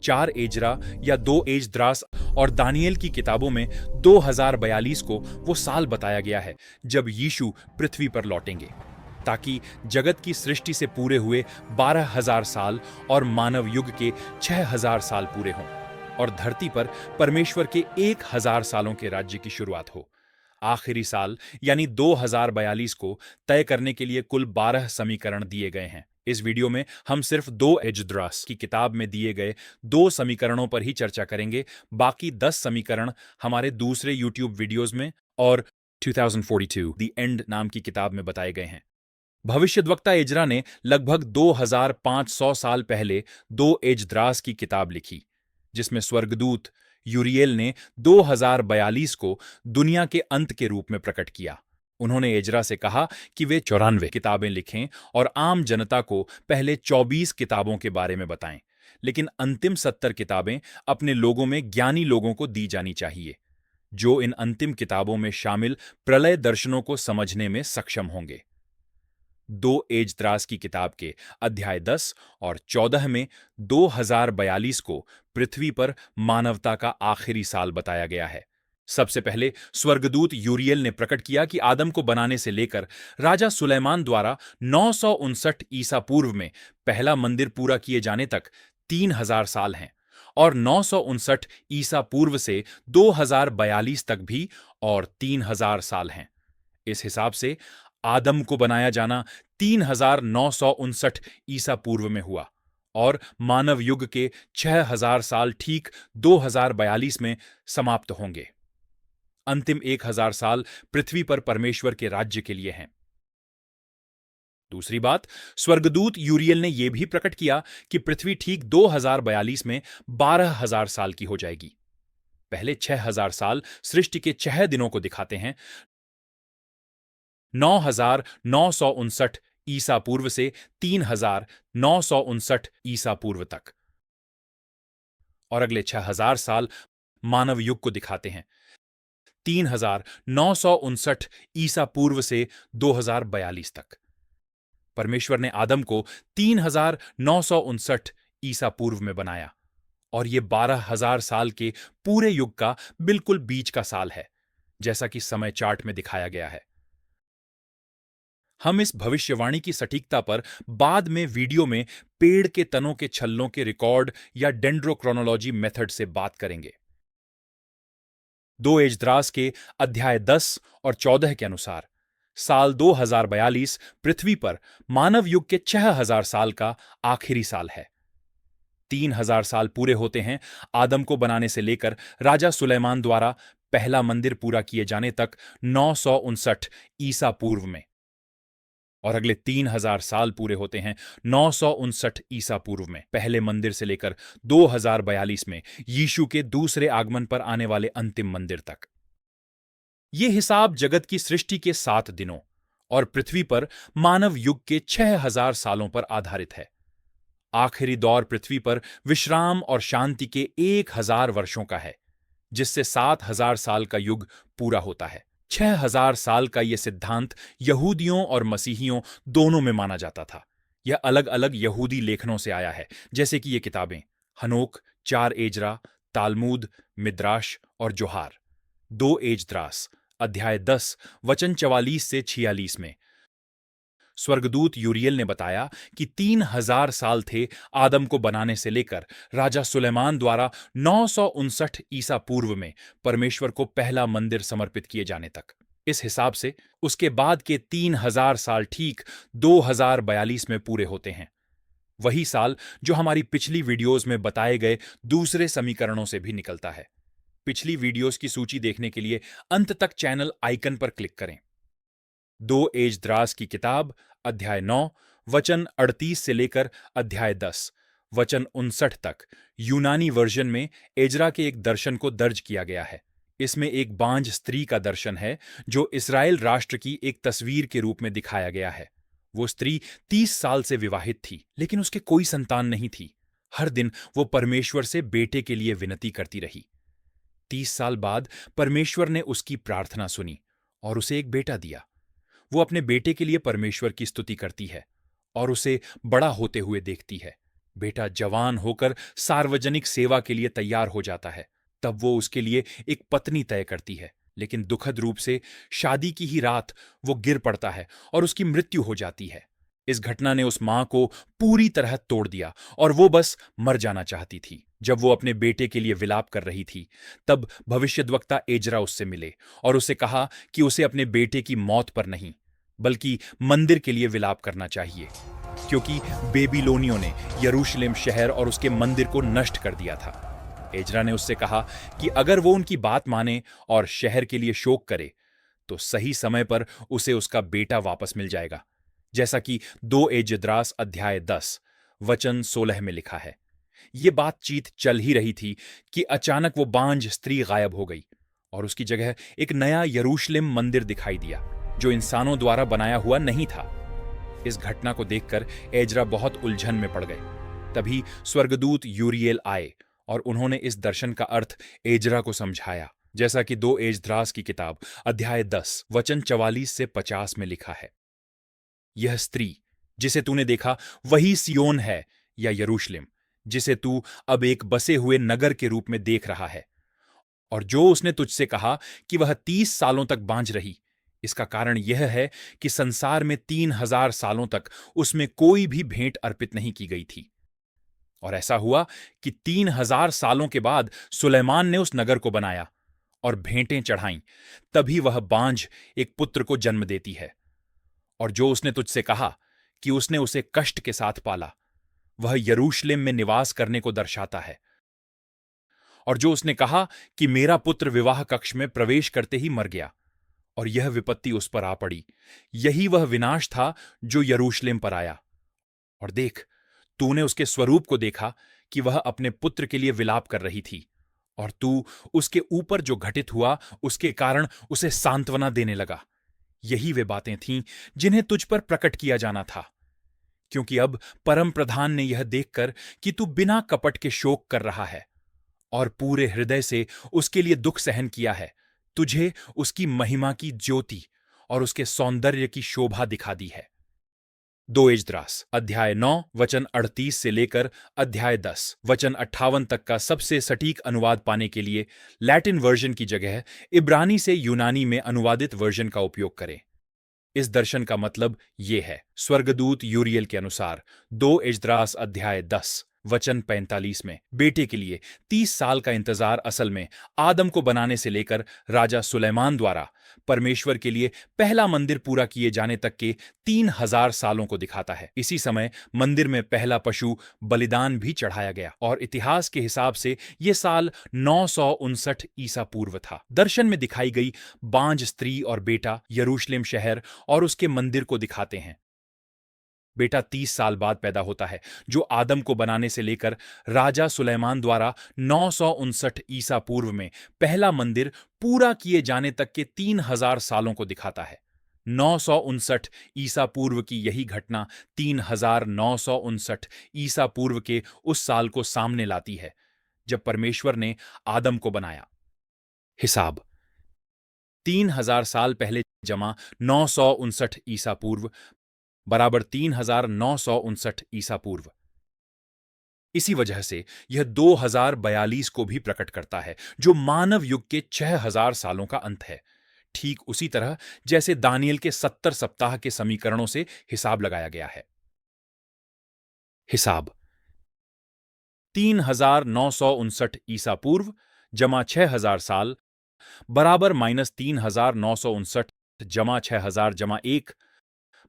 4 Ezra या 2 एजद्रास और Daniel की किताबों में 2042 को वो साल बताया गया है जब यीशु पृथ्वी पर लौटेंगे, ताकि जगत की सृष्टि से पूरे हुए 12,000 साल और मानव युग के 6,000 साल पूरे हों और धरती पर परमेश्वर के 1,000 सालों के राज्य की शुरुआत हो। आखिरी साल यानी 2042 को तय करने के लिए कुल 12 समीकरण दिए गए हैं। इस वीडियो में हम सिर्फ 2 एजद्रास की किताब में दिए गए 2 समीकरणों पर ही चर्चा करेंगे। बाकी 10 समीकरण हमारे दूसरे यूट्यूब वीडियोस में और 2042 द एंड नाम की किताब में बताए गए हैं। भविष्यद्वक्ता एजरा ने लगभग 2500 साल पहले 2 एजद्रास की किताब लिखी, जिसमें स्वर्गदूत यूरियल ने 2042 को दुनिया के अंत के रूप में प्रकट किया। उन्होंने एजरा से कहा कि वे 94 किताबें लिखें और आम जनता को पहले 24 किताबों के बारे में बताएं, लेकिन अंतिम 70 किताबें अपने लोगों में ज्ञानी लोगों को दी जानी चाहिए, जो इन अंतिम किताबों में शामिल प्रलय दर्शनों को समझने में सक्षम होंगे। 2 एजद्रास की किताब के अध्याय 10 और 14 में 2042 को पृथ्वी पर मानवता का आखिरी साल बताया गया है। सबसे पहले स्वर्गदूत यूरियल ने प्रकट किया कि आदम को बनाने से लेकर राजा सुलेमान द्वारा 959 ईसा पूर्व में पहला मंदिर पूरा किए जाने तक 3,000 साल हैं और 959 ईसा पूर्व से 2042 तक भी और 3,000 साल हैं। इस हिसाब से आदम को बनाया जाना 3,959 ईसा पूर्व में हुआ और मानव युग के 6,000 साल ठीक 2042 में समाप्त होंगे। अंतिम 1,000 साल पृथ्वी पर परमेश्वर के राज्य के लिए हैं। दूसरी बात, स्वर्गदूत यूरियल ने यह भी प्रकट किया कि पृथ्वी ठीक 2042 में 12,000 साल की हो जाएगी। पहले 6,000 साल सृष्टि के 6 दिनों को दिखाते हैं, 9,959 ईसा पूर्व से 3,959 ईसा पूर्व तक, और अगले 6,000 साल मानव युग को दिखाते हैं, 3,959 ईसा पूर्व से 2042 तक। परमेश्वर ने आदम को 3,959 ईसा पूर्व में बनाया और यह 12,000 साल के पूरे युग का बिल्कुल बीच का साल है, जैसा कि समय चार्ट में दिखाया गया है। हम इस भविष्यवाणी की सटीकता पर बाद में वीडियो में पेड़ के तनों के छल्लों के रिकॉर्ड या डेंड्रोक्रोनोलॉजी मेथड से बात करेंगे। 2 एजद्रास के अध्याय 10 और 14 के अनुसार साल 2042 पृथ्वी पर मानव युग के 6,000 साल का आखिरी साल है। 3,000 साल पूरे होते हैं आदम को बनाने से लेकर राजा सुलेमान द्वारा पहला मंदिर पूरा किए जाने तक 959 ईसा पूर्व में, और अगले 3,000 साल पूरे होते हैं 959 ईसा पूर्व में पहले मंदिर से लेकर 2042 में यीशु के दूसरे आगमन पर आने वाले अंतिम मंदिर तक। यह हिसाब जगत की सृष्टि के 7 दिनों और पृथ्वी पर मानव युग के 6,000 सालों पर आधारित है। आखिरी दौर पृथ्वी पर विश्राम और शांति के 1,000 वर्षों का है, जिससे 7,000 साल का युग पूरा होता है। 6,000 साल का यह सिद्धांत यहूदियों और मसीहियों दोनों में माना जाता था। यह अलग अलग यहूदी लेखनों से आया है, जैसे कि ये किताबें हनोक, 4 एजरा, तालमूद, मिद्राश और जोहार। 2 एजद्रास अध्याय 10 वचन 44 से 46 में स्वर्गदूत यूरियल ने बताया कि 3,000 साल थे आदम को बनाने से लेकर राजा सुलेमान द्वारा 959 ईसा पूर्व में परमेश्वर को पहला मंदिर समर्पित किए जाने तक। इस हिसाब से उसके बाद के 3,000 साल ठीक 2042 में पूरे होते हैं। वही साल जो हमारी पिछली वीडियोस में बताए गए दूसरे समीकरणों से भी निकलता है। पिछली वीडियोस की सूची देखने के लिए अंत तक चैनल आइकन पर क्लिक करें। 2 एजद्रास की किताब अध्याय 9 वचन 38 से लेकर अध्याय 10 वचन 59 तक यूनानी वर्जन में एजरा के एक दर्शन को दर्ज किया गया है। इसमें एक बांझ स्त्री का दर्शन है जो इस्राएल राष्ट्र की एक तस्वीर के रूप में दिखाया गया है। वो स्त्री 30 साल से विवाहित थी, लेकिन उसके कोई संतान नहीं थी। हर दिन वो परमेश्वर से बेटे के लिए विनती करती रही। 30 साल बाद परमेश्वर ने उसकी प्रार्थना सुनी और उसे एक बेटा दिया। वो अपने बेटे के लिए परमेश्वर की स्तुति करती है और उसे बड़ा होते हुए देखती है। बेटा जवान होकर सार्वजनिक सेवा के लिए तैयार हो जाता है, तब वो उसके लिए एक पत्नी तय करती है। लेकिन दुखद रूप से शादी की ही रात वो गिर पड़ता है और उसकी मृत्यु हो जाती है। इस घटना ने उस मां को पूरी तरह तोड़ दिया और वो बस मर जाना चाहती थी। जब वो अपने बेटे के लिए विलाप कर रही थी, तब भविष्यद्वक्ता एजरा उससे मिले और उसे कहा कि उसे अपने बेटे की मौत पर नहीं, बल्कि मंदिर के लिए विलाप करना चाहिए, क्योंकि बेबीलोनियों ने यरूशलेम शहर और उसके मंदिर को नष्ट कर दिया था। एजरा ने उससे कहा कि अगर वो उनकी बात माने और शहर के लिए शोक करे, तो सही समय पर उसे उसका बेटा वापस मिल जाएगा, जैसा कि 2 एजद्रास अध्याय 10 वचन 16 में लिखा है। ये बातचीत चल ही रही थी कि अचानक वो बांझ स्त्री गायब हो गई और उसकी जगह एक नया यरूशलेम मंदिर दिखाई दिया, जो इंसानों द्वारा बनाया हुआ नहीं था। इस घटना को देखकर एजरा बहुत उलझन में पड़ गए। तभी स्वर्गदूत यूरिएल आए और उन्होंने इस दर्शन का अर्थ एजरा को समझाया, जैसा कि 2 एजद्रास की किताब अध्याय 10 वचन 44 से 50 में लिखा है। यह स्त्री जिसे तूने देखा वही सियोन है या यरूशलेम, जिसे तू अब एक बसे हुए नगर के रूप में देख रहा है। और जो उसने तुझसे कहा कि वह 30 सालों तक बांझ रही, इसका कारण यह है कि संसार में 3000 सालों तक उसमें कोई भी भेंट अर्पित नहीं की गई थी। और ऐसा हुआ कि 3000 सालों के बाद सुलेमान ने उस नगर को बनाया और भेंटें चढ़ाईं, तभी वह बांझ एक पुत्र को जन्म देती है। और जो उसने तुझसे कहा कि उसने उसे कष्ट के साथ पाला, वह यरूशलेम में निवास करने को दर्शाता है। और जो उसने कहा कि मेरा पुत्र विवाह कक्ष में प्रवेश करते ही मर गया और यह विपत्ति उस पर आ पड़ी, यही वह विनाश था जो यरूशलेम पर आया। और देख, तूने उसके स्वरूप को देखा कि वह अपने पुत्र के लिए विलाप कर रही थी, और तू उसके ऊपर जो घटित हुआ उसके कारण उसे सांत्वना देने लगा। यही वे बातें थीं जिन्हें तुझ पर प्रकट किया जाना था, क्योंकि अब परम प्रधान ने यह देखकर कि तू बिना कपट के शोक कर रहा है और पूरे हृदय से उसके लिए दुख सहन किया है, तुझे उसकी महिमा की ज्योति और उसके सौंदर्य की शोभा दिखा दी है। 2 एजद्रास अध्याय 9 वचन 38 से लेकर अध्याय 10 वचन 58 तक का सबसे सटीक अनुवाद पाने के लिए लैटिन वर्जन की जगह इब्रानी से यूनानी में अनुवादित वर्जन का उपयोग करें। इस दर्शन का मतलब ये है। स्वर्गदूत यूरियल के अनुसार 2 एजद्रास अध्याय 10 वचन 45 में बेटे के लिए 30 साल का इंतजार असल में आदम को बनाने से लेकर राजा सुलेमान द्वारा परमेश्वर के लिए पहला मंदिर पूरा किए जाने तक के 3000 सालों को दिखाता है। इसी समय मंदिर में पहला पशु बलिदान भी चढ़ाया गया और इतिहास के हिसाब से यह साल 959 ईसा पूर्व था। दर्शन में दिखाई गई बांझ स्त्री और बेटा यरूशलेम शहर और उसके मंदिर को दिखाते हैं। बेटा 30 साल बाद पैदा होता है, जो आदम को बनाने से लेकर राजा सुलेमान द्वारा 959 ईसा पूर्व में पहला मंदिर पूरा किए जाने तक के 3000 सालों को दिखाता है। 959 ईसा पूर्व की यही घटना 3959 ईसा पूर्व के उस साल को सामने लाती है जब परमेश्वर ने आदम को बनाया। हिसाब 3000 साल पहले जमा 959 ईसा पूर्व बराबर 3959 ईसा पूर्व। इसी वजह से यह 2042 को भी प्रकट करता है, जो मानव युग के 6000 सालों का अंत है। ठीक उसी तरह जैसे दानियल के 70 सप्ताह के समीकरणों से हिसाब लगाया गया है। हिसाब 3959 ईसा पूर्व जमा 6000 साल बराबर -3959 जमा 6000 जमा 1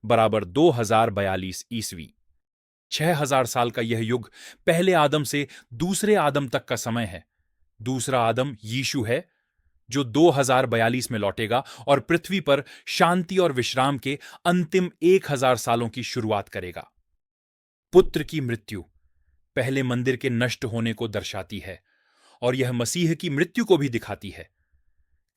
बराबर 2042 ईस्वी। 6000 साल का यह युग पहले आदम से दूसरे आदम तक का समय है। दूसरा आदम यीशु है, जो 2042 में लौटेगा और पृथ्वी पर शांति और विश्राम के अंतिम 1000 सालों की शुरुआत करेगा। पुत्र की मृत्यु पहले मंदिर के नष्ट होने को दर्शाती है और यह मसीह की मृत्यु को भी दिखाती है।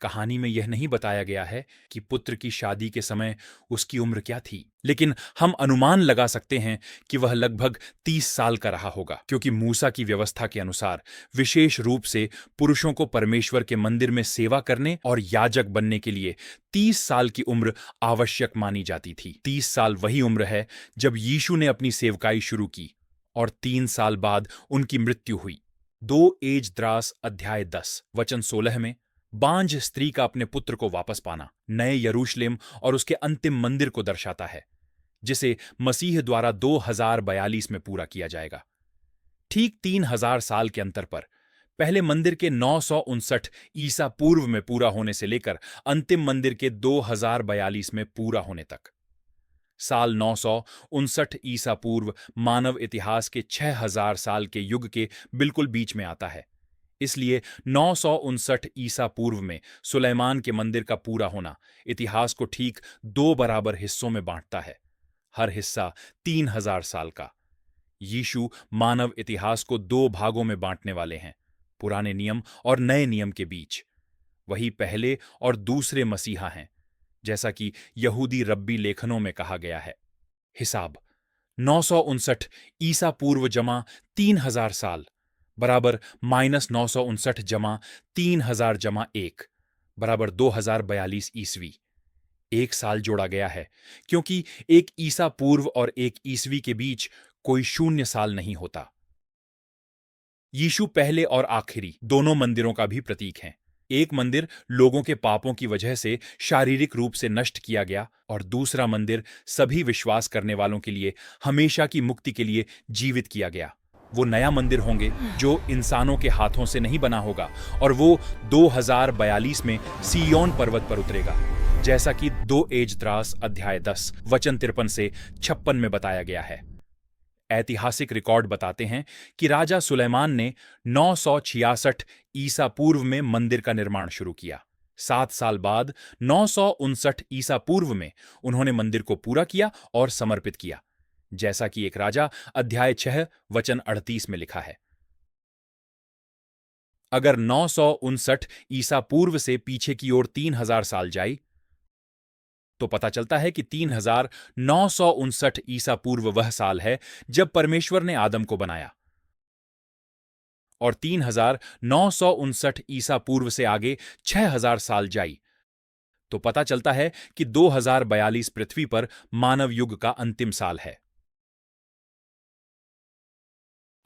कहानी में यह नहीं बताया गया है कि पुत्र की शादी के समय उसकी उम्र क्या थी, लेकिन हम अनुमान लगा सकते हैं कि वह लगभग 30 साल का रहा होगा, क्योंकि मूसा की व्यवस्था के अनुसार विशेष रूप से पुरुषों को परमेश्वर के मंदिर में सेवा करने और याजक बनने के लिए 30 साल की उम्र आवश्यक मानी जाती थी। 30 साल वही उम्र है जब यीशु ने अपनी सेवकाई शुरू की और 3 साल बाद उनकी मृत्यु हुई। 2 एजद्रास अध्याय 10 वचन 16 में बांझ स्त्री का अपने पुत्र को वापस पाना नए यरूशलेम और उसके अंतिम मंदिर को दर्शाता है, जिसे मसीह द्वारा 2042 में पूरा किया जाएगा। ठीक 3000 साल के अंतर पर पहले मंदिर के 959 ईसा पूर्व में पूरा होने से लेकर अंतिम मंदिर के 2042 में पूरा होने तक। साल 959 ईसा पूर्व मानव इतिहास के 6000 साल के युग के बिल्कुल बीच में आता है। इसलिए 959 ईसा पूर्व में सुलेमान के मंदिर का पूरा होना इतिहास को ठीक 2 बराबर हिस्सों में बांटता है, हर हिस्सा 3000 साल का। यीशु मानव इतिहास को 2 भागों में बांटने वाले हैं, पुराने नियम और नए नियम के बीच। वही पहले और दूसरे मसीहा हैं, जैसा कि यहूदी रब्बी लेखनों में कहा गया है। हिसाब 959 ईसा पूर्व जमा 3000 साल बराबर -959 जमा 3000 जमा 1 बराबर 2042 ईस्वी। 1 साल जोड़ा गया है क्योंकि एक ईसा पूर्व और एक ईस्वी के बीच कोई 0 साल नहीं होता। यीशु पहले और आखिरी दोनों मंदिरों का भी प्रतीक हैं। एक मंदिर लोगों के पापों की वजह से शारीरिक रूप से नष्ट किया गया और दूसरा मंदिर सभी विश्वास करने वालों के लिए हमेशा की मुक्ति के लिए जीवित किया गया। वो नया मंदिर होंगे जो इंसानों के हाथों से नहीं बना होगा और वो 2042 में सिय्योन पर्वत पर उतरेगा, जैसा कि 2 एजद्रास अध्याय 10 वचन 53 से 56 में बताया गया है। ऐतिहासिक रिकॉर्ड बताते हैं कि राजा सुलेमान ने 966 ईसा पूर्व में मंदिर का निर्माण शुरू किया। 7 साल बाद 959 ईसा पूर्व में उन्होंने मंदिर को पूरा किया और समर्पित किया, जैसा कि एक राजा अध्याय 6 वचन 38 में लिखा है। अगर 959 ईसा पूर्व से पीछे की ओर 3000 साल जाई तो पता चलता है कि 3959 ईसा पूर्व वह साल है जब परमेश्वर ने आदम को बनाया, और 3959 ईसा पूर्व से आगे 6000 साल जाई तो पता चलता है कि 2042 पृथ्वी पर मानव युग का अंतिम साल है।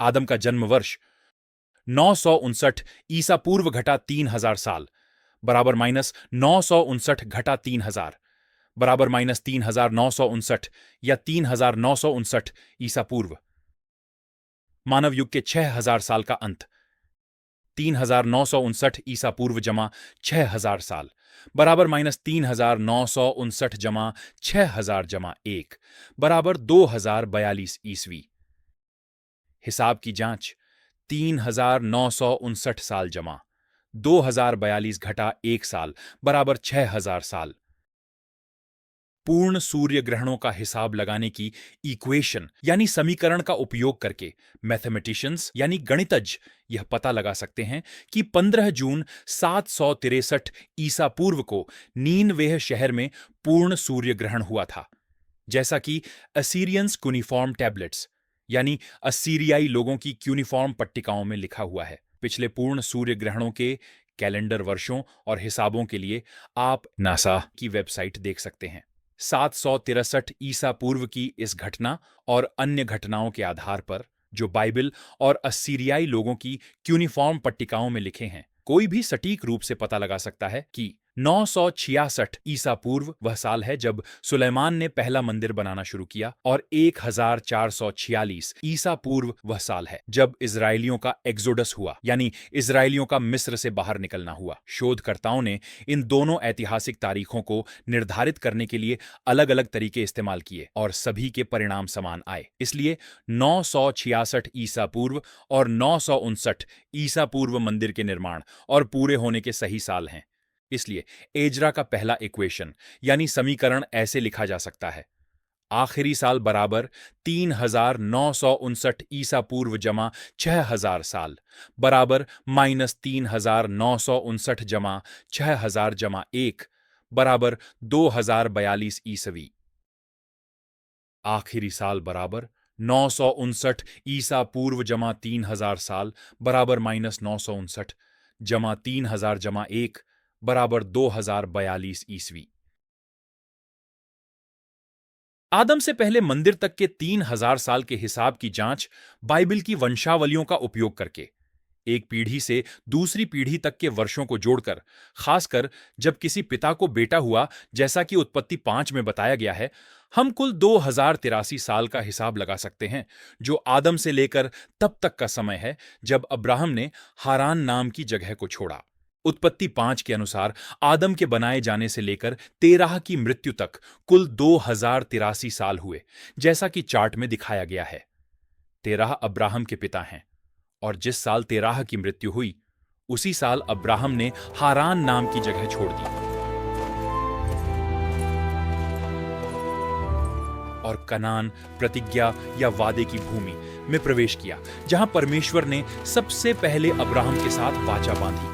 आदम का जन्म वर्ष 959 ईसा पूर्व घटा 3000 साल बराबर -959 घटा 3000 बराबर -3959 या 3959 ईसा पूर्व। मानव युग के 6000 साल का अंत 3959 ईसा पूर्व जमा 6000 साल बराबर -3959 जमा 6000 जमा 1 बराबर 2042 ईस्वी। हिसाब की जांच 3959 साल जमा 2042 घटा 1 साल बराबर 6000 साल। पूर्ण सूर्य ग्रहणों का हिसाब लगाने की इक्वेशन यानी समीकरण का उपयोग करके मैथमेटिशियंस यानी गणितज्ञ यह पता लगा सकते हैं कि 15 जून 763 ईसा पूर्व को नीनवेह शहर में पूर्ण सूर्य ग्रहण हुआ था, जैसा कि असीरियंस क्यूनिफॉर्म टैबलेट्स यानी असीरियाई लोगों की क्यूनिफॉर्म पट्टिकाओं में लिखा हुआ है। पिछले पूर्ण सूर्य ग्रहणों के कैलेंडर वर्षों और हिसाबों के लिए आप नासा की वेबसाइट देख सकते हैं। 763 ईसा पूर्व की इस घटना और अन्य घटनाओं के आधार पर जो बाइबल और असीरियाई लोगों की क्यूनिफॉर्म पट्टिकाओं में लिखे हैं, कोई भी सटीक रूप से पता लगा सकता है कि 966 ईसा पूर्व वह साल है जब सुलेमान ने पहला मंदिर बनाना शुरू किया और 1446 ईसा पूर्व वह साल है जब इजरायलियों का एक्सोडस हुआ, यानी इजरायलियों का मिस्र से बाहर निकलना हुआ। शोधकर्ताओं ने इन दोनों ऐतिहासिक तारीखों को निर्धारित करने के लिए अलग अलग तरीके इस्तेमाल किए और सभी के परिणाम समान आए। इसलिए 966 ईसा पूर्व और 959 ईसा पूर्व मंदिर के निर्माण और पूरे होने के सही साल हैं। इसलिए एजरा का पहला इक्वेशन यानी समीकरण ऐसे लिखा जा सकता है: आखिरी साल बराबर 3959 ईसा पूर्व जमा 6000 साल बराबर -3959 जमा 6000 जमा 1 बराबर 2042 ईसवी। आखिरी साल बराबर 959 ईसा पूर्व जमा 3000 साल बराबर -959 जमा 3000 जमा 1 बराबर 2042 ईस्वी। आदम से पहले मंदिर तक के 3000 साल के हिसाब की जांच बाइबल की वंशावलियों का उपयोग करके एक पीढ़ी से दूसरी पीढ़ी तक के वर्षों को जोड़कर, खासकर जब किसी पिता को बेटा हुआ जैसा कि उत्पत्ति 5 में बताया गया है, हम कुल 2083 साल का हिसाब लगा सकते हैं, जो आदम से लेकर तब तक का समय है जब अब्राहम ने हारान नाम की जगह को छोड़ा। उत्पत्ति 5 के अनुसार आदम के बनाए जाने से लेकर तेराह की मृत्यु तक कुल 2083 साल हुए, जैसा कि चार्ट में दिखाया गया है। तेराह अब्राहम के पिता हैं और जिस साल तेराह की मृत्यु हुई उसी साल अब्राहम ने हारान नाम की जगह छोड़ दी और कनान, प्रतिज्ञा या वादे की भूमि में प्रवेश किया, जहां परमेश्वर ने सबसे पहले अब्राहम के साथ वाचा बांधी।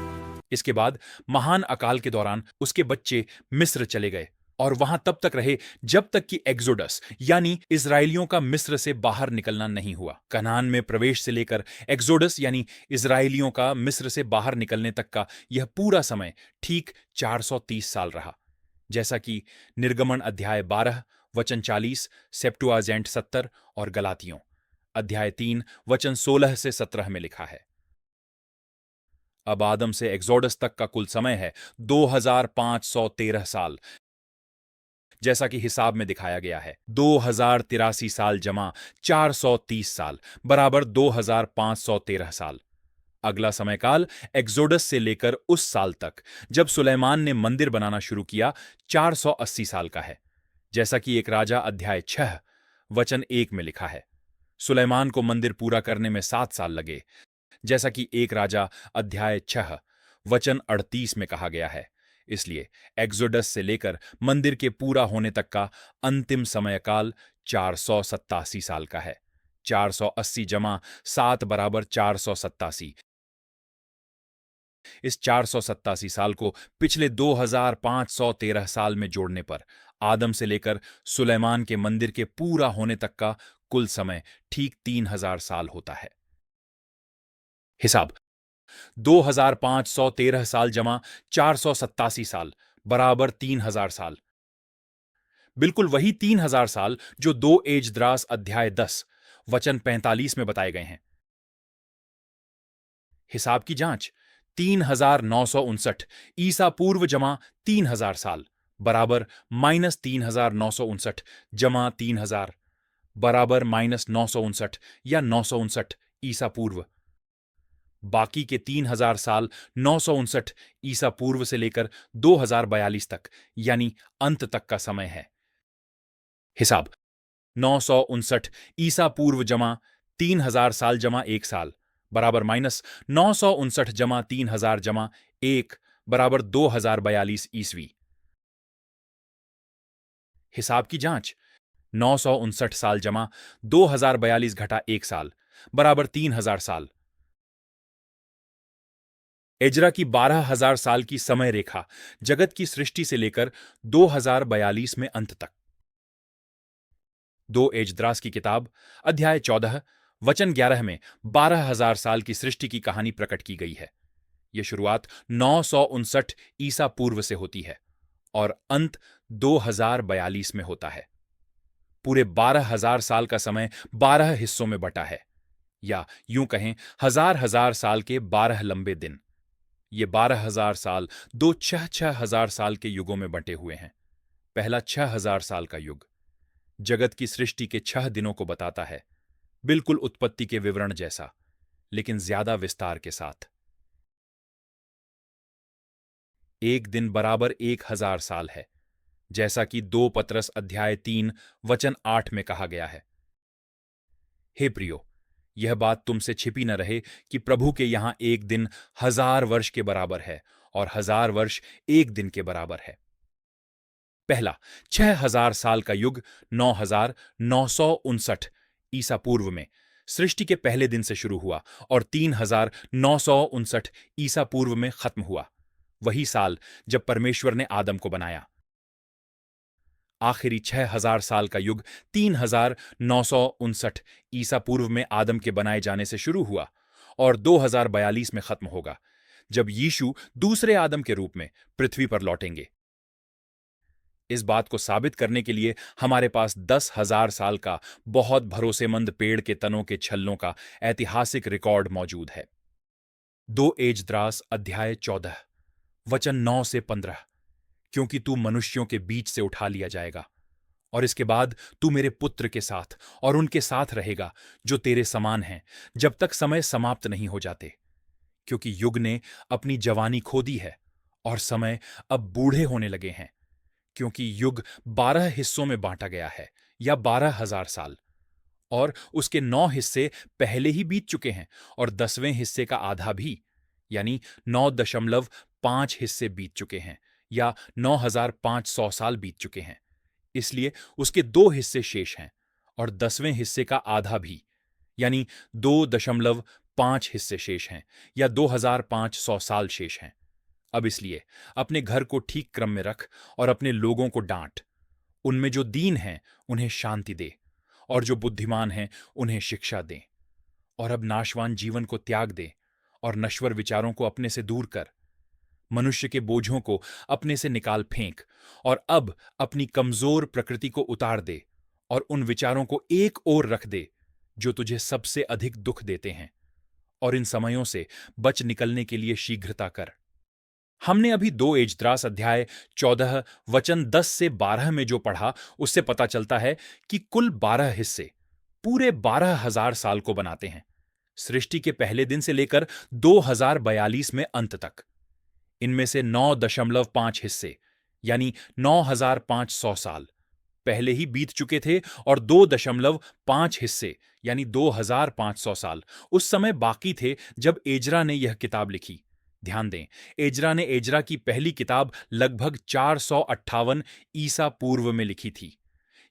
इसके बाद महान अकाल के दौरान उसके बच्चे मिस्र चले गए और वहां तब तक रहे जब तक कि एक्सोडस यानी इजरायलियों का मिस्र से बाहर निकलना नहीं हुआ। कनान में प्रवेश से लेकर एक्सोडस यानी इजरायलियों का मिस्र से बाहर निकलने तक का यह पूरा समय ठीक 430 साल रहा, जैसा कि निर्गमन अध्याय 12 वचन 40, सेप्टुआजेंट 70 और गलातियों अध्याय 3 वचन 16 से 17 में लिखा है। अब आदम से एक्सोडस तक का कुल समय है 2513 साल, जैसा कि हिसाब में दिखाया गया है। 2083 साल जमा 430 साल बराबर 2513 साल। अगला समयकाल एक्सोडस से लेकर उस साल तक जब सुलेमान ने मंदिर बनाना शुरू किया 480 साल का है, जैसा कि एक राजा अध्याय 6 वचन 1 में लिखा है। सुलेमान को मंदिर पूरा करने में 7 साल लगे, जैसा कि एक राजा अध्याय 6 वचन 38 में कहा गया है। इसलिए एक्सोडस से लेकर मंदिर के पूरा होने तक का अंतिम समयकाल 487 साल का है। 480 जमा 7 बराबर 487। इस 487 साल को पिछले 2513 साल में जोड़ने पर आदम से लेकर सुलेमान के मंदिर के पूरा होने तक का कुल समय ठीक 3000 साल होता है। हिसाब 2513 साल जमा 487 साल बराबर 3000 साल, बिल्कुल वही 3000 साल जो 2 एजद्रास अध्याय 10 वचन 45 में बताए गए हैं। हिसाब की जांच 3959 ईसा पूर्व जमा 3000 साल बराबर -3959 जमा 3000 बराबर -959 या 959 ईसा पूर्व। बाकी के 3000 साल 959 ईसा पूर्व से लेकर 2042 तक यानी अंत तक का समय है। हिसाब 959 ईसा पूर्व जमा 3000 साल जमा 1 साल बराबर -959 जमा 3000 जमा 1 बराबर 2042 ईस्वी। हिसाब की जांच 959 साल जमा 2042 घटा 1 साल बराबर 3000 साल। एजरा की 12,000 साल की समय रेखा जगत की सृष्टि से लेकर 2042 में अंत तक। 2 एजद्रास की किताब अध्याय 14 वचन 11 में 12,000 साल की सृष्टि की कहानी प्रकट की गई है। यह शुरुआत 959 ईसा पूर्व से होती है और अंत 2042 में होता है। पूरे 12,000 साल का समय 12 हिस्सों में बटा है, या यूं कहें 1000 साल के 12 लंबे दिन। ये 12,000 साल 6,000 साल के युगों में बंटे हुए हैं। पहला 6,000 साल का युग जगत की सृष्टि के 6 दिनों को बताता है, बिल्कुल उत्पत्ति के विवरण जैसा, लेकिन ज्यादा विस्तार के साथ। एक दिन बराबर 1,000 साल है, जैसा कि 2 पतरस अध्याय 3 वचन 8 में कहा गया है। हे प्रियो, यह बात तुमसे छिपी न रहे कि प्रभु के यहां एक दिन 1000 वर्ष के बराबर है और 1000 वर्ष एक दिन के बराबर है। पहला 6,000 साल का युग 9,959 ईसा पूर्व में सृष्टि के पहले दिन से शुरू हुआ और 3,959 ईसा पूर्व में खत्म हुआ, वही साल जब परमेश्वर ने आदम को बनाया। आखिरी 6,000 साल का युग 3,959 ईसा पूर्व में आदम के बनाए जाने से शुरू हुआ और 2042 में खत्म होगा, जब यीशु दूसरे आदम के रूप में पृथ्वी पर लौटेंगे। इस बात को साबित करने के लिए हमारे पास 10,000 साल का बहुत भरोसेमंद पेड़ के तनों के छल्लों का ऐतिहासिक रिकॉर्ड मौजूद है। 2 एजद्रास अध्याय 14 वचन 9 से 15। क्योंकि तू मनुष्यों के बीच से उठा लिया जाएगा, और इसके बाद तू मेरे पुत्र के साथ और उनके साथ रहेगा जो तेरे समान हैं, जब तक समय समाप्त नहीं हो जाते। क्योंकि युग ने अपनी जवानी खो दी है और समय अब बूढ़े होने लगे हैं। क्योंकि युग 12 हिस्सों में बांटा गया है, या 12,000 साल, और उसके 9 हिस्से पहले ही बीत चुके हैं, और 10वें हिस्से का आधा भी, यानी 9.5 हिस्से बीत चुके हैं, या 9,500 साल बीत चुके हैं। इसलिए उसके 2 हिस्से शेष हैं, और 10वें हिस्से का आधा भी, यानी 2.5 हिस्से शेष हैं, या 2,500 साल शेष हैं। अब इसलिए अपने घर को ठीक क्रम में रख और अपने लोगों को डांट। उनमें जो दीन हैं उन्हें शांति दे, और जो बुद्धिमान हैं उन्हें शिक्षा दे। और अब नाशवान जीवन को त्याग दे और नश्वर विचारों को अपने से दूर कर। मनुष्य के बोझों को अपने से निकाल फेंक, और अब अपनी कमजोर प्रकृति को उतार दे, और उन विचारों को एक ओर रख दे जो तुझे सबसे अधिक दुख देते हैं, और इन समयों से बच निकलने के लिए शीघ्रता कर। हमने अभी 2 एजद्रास अध्याय 14 वचन 10 से 12 में जो पढ़ा, उससे पता चलता है कि कुल 12 हिस्से पूरे 12,000 साल को बनाते हैं, सृष्टि के पहले दिन से लेकर 2042 में अंत तक। इनमें से 9.5 हिस्से, यानी 9,500 साल पहले ही बीत चुके थे, और 2.5 हिस्से, यानी 2,500 साल उस समय बाकी थे जब एजरा ने यह किताब लिखी। ध्यान दें, एजरा ने एजरा की पहली किताब लगभग 458 ईसा पूर्व में लिखी थी।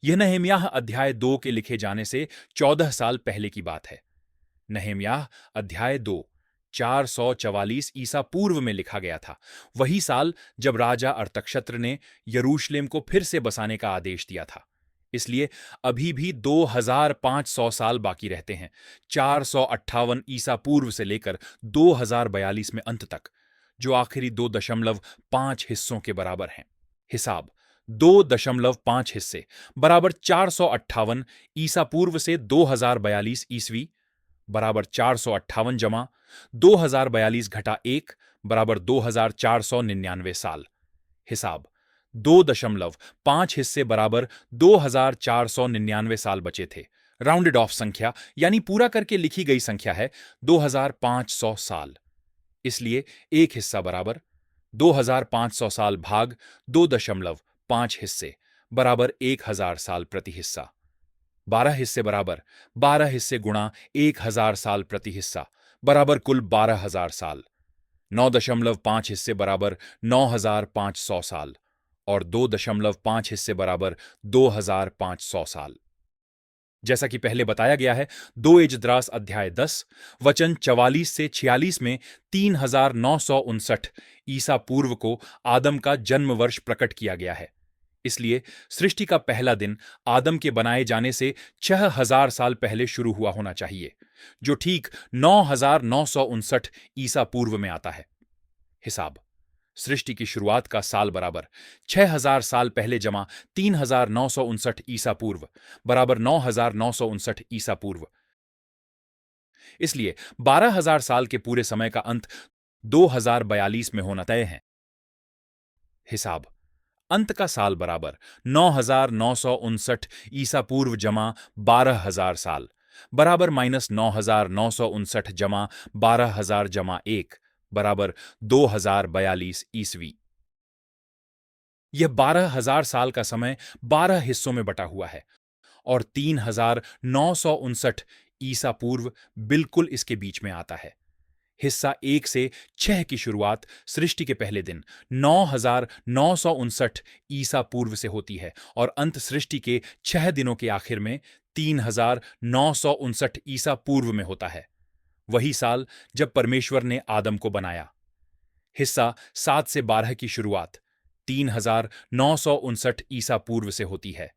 यह नहम्याह अध्याय 2 के लिखे जाने से 14 साल पहले की बात है। नहम्याह अध्याय 2 444 ईसा पूर्व में लिखा गया था, वही साल जब राजा अर्तक्षत्र ने यरूशलेम को फिर से बसाने का आदेश दिया था। इसलिए अभी भी 2,500 साल बाकी रहते हैं, 458 ईसा पूर्व से लेकर 2042 में अंत तक, जो आखिरी 2.5 हिस्सों के बराबर हैं। हिसाब 2.5 हिस्से बराबर 458 ईसा पूर्व से 2042 ईस्वी बराबर 458 जमा 2042 घटा 1 बराबर 2,499 साल। हिसाब 2.5 हिस्से बराबर 2,499 साल बचे थे। राउंडेड ऑफ संख्या यानी पूरा करके लिखी गई संख्या है 2,500 साल। इसलिए एक हिस्सा बराबर 2,500 साल भाग 2.5 हिस्से बराबर 1,000 साल प्रति हिस्सा। 12 हिस्से बराबर 12 हिस्से गुणा 1,000 साल प्रति हिस्सा बराबर कुल 12,000 साल। 9.5 हिस्से बराबर 9,500 साल, और 2.5 हिस्से बराबर 2,500 साल। जैसा कि पहले बताया गया है, 2 एजद्रास अध्याय 10 वचन 44 से 46 में 3,959 ईसा पूर्व को आदम का जन्म वर्ष प्रकट किया गया है। इसलिए सृष्टि का पहला दिन आदम के बनाए जाने से 6,000 साल पहले शुरू हुआ होना चाहिए, जो ठीक 9,959 ईसा पूर्व में आता है। हिसाब सृष्टि की शुरुआत का साल बराबर 6,000 साल पहले जमा 3,959 ईसा पूर्व बराबर 9,959 ईसा पूर्व। इसलिए 12,000 साल के पूरे समय का अंत 2042 में होना तय है। हिसाब अंत का साल बराबर 9,959 ईसा पूर्व जमा 12,000 साल बराबर -9,959 जमा 12,000 जमा 1 बराबर 2042 ईस्वी। यह 12,000 साल का समय 12 हिस्सों में बटा हुआ है, और 3,959 ईसा पूर्व बिल्कुल इसके बीच में आता है। हिस्सा 1 से 6 की शुरुआत सृष्टि के पहले दिन 9,959 ईसा पूर्व से होती है, और अंत सृष्टि के 6 दिनों के आखिर में 3,959 ईसा पूर्व में होता है, वही साल जब परमेश्वर ने आदम को बनाया। हिस्सा 7 से 12 की शुरुआत 3,959 ईसा पूर्व से होती है,